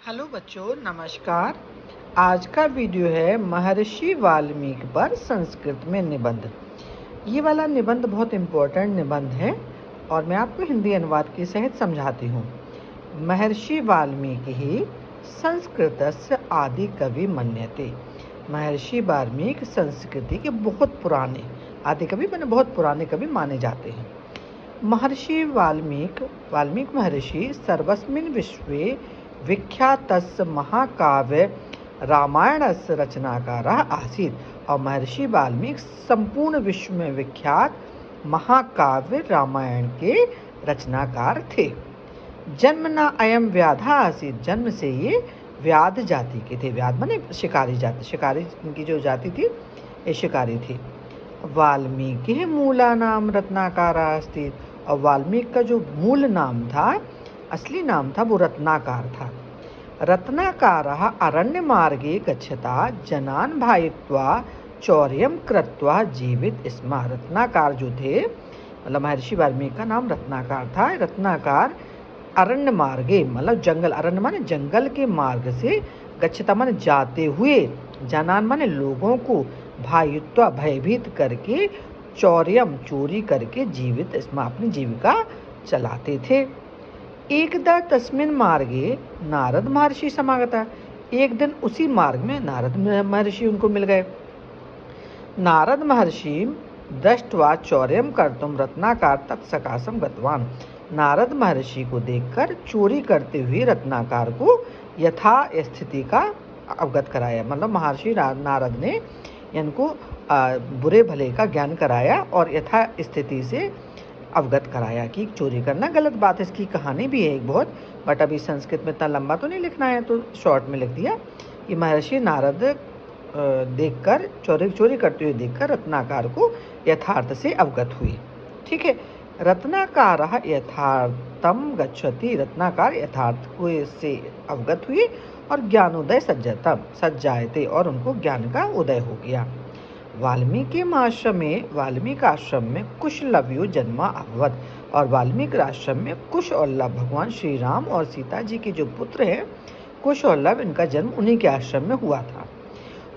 Hello बच्चों, नमस्कार। आज का वीडियो है महर्षि वाल्मीकि पर संस्कृत में निबंध। ये वाला निबंध बहुत इम्पोर्टेंट निबंध है और मैं आपको हिंदी अनुवाद के सहित समझाती हूँ। महर्षि वाल्मीकि ही संस्कृतस्य आदि कवि मन्यते। महर्षि वाल्मीकि संस्कृति के बहुत पुराने आदि कवि बहुत पुराने कवि माने जाते हैं। महर्षि वाल्मीकि महर्षि सर्वस्मिन् विश्वे विख्यातस्य महाकाव्य रामायणस्य रचनाकारः आसीत्। और महर्षि वाल्मीकि संपूर्ण विश्व में विख्यात महाकाव्य रामायण के रचनाकार थे। जन्मना अयम व्याधा आसीत्, जन्म से ये व्याध जाति के थे। व्याध माने शिकारी जाति, शिकारी की जो जाति थी ये शिकारी थी। वाल्मीकि मूला नाम रत्नाकारा अस्ति, और वाल्मीकि का जो मूल नाम था, असली नाम था, वो रत्नाकार था। रत्नाकारः अरण्य मार्गे गच्छता जनान भायित्वा चौर्यम कृत्वा जीवित स्म। रत्नाकार जो थे, मतलब महर्षि वाल्मीकि का नाम रत्नाकार था। रत्नाकार अरण्य मार्गे मतलब जंगल, अरण्य माने जंगल के मार्ग से, गच्छता माने जाते हुए, जनान माने लोगों को, भायित्वा भयभीत करके, चौर्यम चोरी करके, जीवित स्म अपनी जीविका चलाते थे। एकदा तस्मिन् मार्गे नारद महर्षि समागता। एक दिन उसी मार्ग में नारद महर्षि उनको मिल गए। नारद महर्षि दृष्ट्वा चौर्यम कर्तुम रत्नाकार तत्सकाशम गतवान। नारद महर्षि को देखकर चोरी करते हुए रत्नाकार को यथा स्थिति का अवगत कराया। मतलब महर्षि नारद ने इनको बुरे भले का ज्ञान कराया और यथा स्थिति से अवगत कराया कि चोरी करना गलत बात है। इसकी कहानी भी है एक बहुत, बट अभी संस्कृत में इतना लंबा तो नहीं लिखना है, तो शॉर्ट में लिख दिया कि महर्षि नारद देखकर चोरी करते हुए देखकर रत्नाकार को यथार्थ से अवगत हुए। ठीक है। रत्नाकार यथार्थम गच्छति, रत्नाकार यथार्थ से अवगत हुए और ज्ञानोदय सज्जायते, और उनको ज्ञान का उदय हो गया। वाल्मीकि आश्रम में कुशलवयो जन्मा अभवत, और वाल्मीकि आश्रम में कुश और लव भगवान श्री राम और सीता जी के जो पुत्र हैं कुश और लव, इनका जन्म उन्हीं के आश्रम में हुआ था।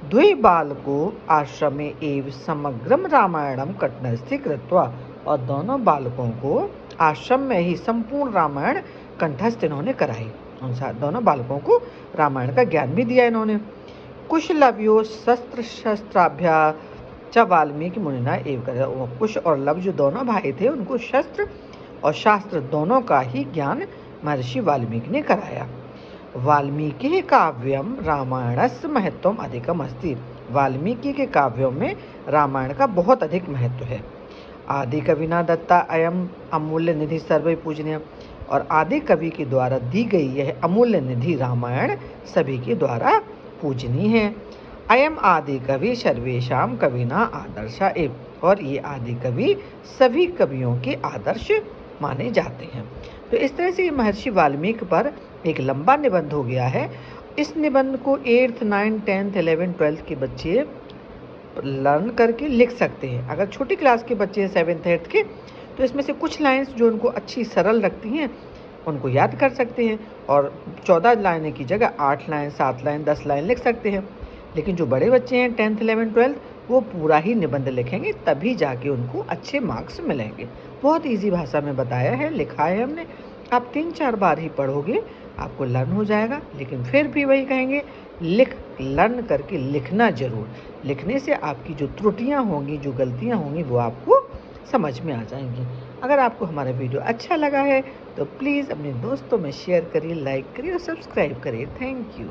द्वे बालको आश्रमे एव समग्रम रामायणम कंठस्थी कृत्वा, और दोनों बालकों को आश्रम में ही संपूर्ण रामायण कंठस्थ इन्होंने कराई। उन दोनों बालकों को रामायण का ज्ञान भी दिया इन्होंने। कुशलवयो शस्त्राभ्या च वाल्मीकि मुनिना एव कर। कुश और लव जो दोनों भाई थे, उनको शस्त्र और शास्त्र दोनों का ही ज्ञान महर्षि वाल्मीकि ने कराया। वाल्मीकि काव्यम रामायणस्य महत्वम अधिकम अस्ति। वाल्मीकि के काव्यों में रामायण का बहुत अधिक महत्व है। आदि कविना दत्ता अयम अमूल्य निधि सर्वे पूजनीय, और आदि कवि के द्वारा दी गई यह अमूल्य निधि रामायण सभी के द्वारा पूजनीय है। अयम आदि कवि सर्वेशाम कविना आदर्शा एव, और ये आदि कवि सभी कवियों के आदर्श माने जाते हैं। तो इस तरह से महर्षि वाल्मीकि पर एक लंबा निबंध हो गया है। इस निबंध को 8th, 9th, 10th, 11th, 12th के बच्चे लर्न करके लिख सकते हैं। अगर छोटी क्लास के बच्चे हैं 7th, 8th के, तो इसमें से कुछ लाइन्स जो उनको अच्छी सरल लगती हैं उनको याद कर सकते हैं, और 14 लाइन की जगह 8 लाइन, 7 लाइन, 10 लाइन लिख सकते हैं। लेकिन जो बड़े बच्चे हैं 10th, 11th, 12th, वो पूरा ही निबंध लिखेंगे, तभी जाके उनको अच्छे मार्क्स मिलेंगे। बहुत इजी भाषा में बताया है, लिखा है हमने। आप 3-4 बार ही पढ़ोगे, आपको लर्न हो जाएगा। लेकिन फिर भी वही कहेंगे, लर्न करके लिखना जरूर। लिखने से आपकी जो त्रुटियाँ होंगी, जो गलतियाँ होंगी, वो आपको समझ में आ जाएंगी। अगर आपको हमारा वीडियो अच्छा लगा है तो प्लीज़ अपने दोस्तों में शेयर करिए, लाइक करिए और सब्सक्राइब करिए। Thank you.